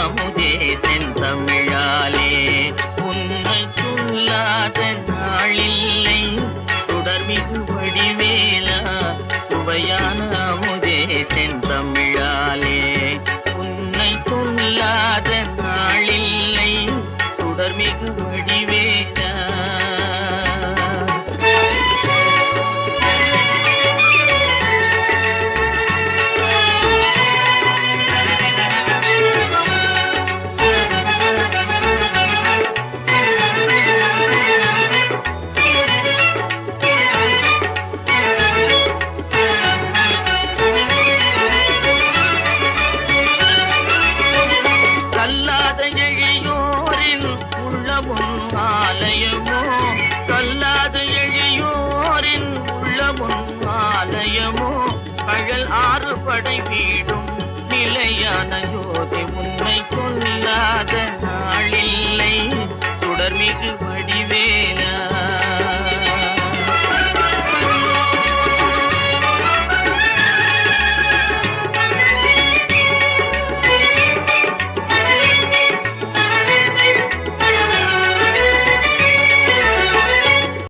அமுதே செந்தமிழாலே உன்னை சொல்லாத நாளில்லை தொடர்மிகு வடிவேலா சுவையான அமுதே செந்தமிழாலே உன்னை சொல்லாத நாளில்லை தொடர்மிகு வடிவேலா. கல்லாத எழியோரின் உள்ளமும் ஆலயமோ கல்லாத எழியோரின் உள்ளமும் ஆலயமோ கழல் ஆறு படை வீடும் நிலையான ஜோதி உன்னை கொல்லாத நாளே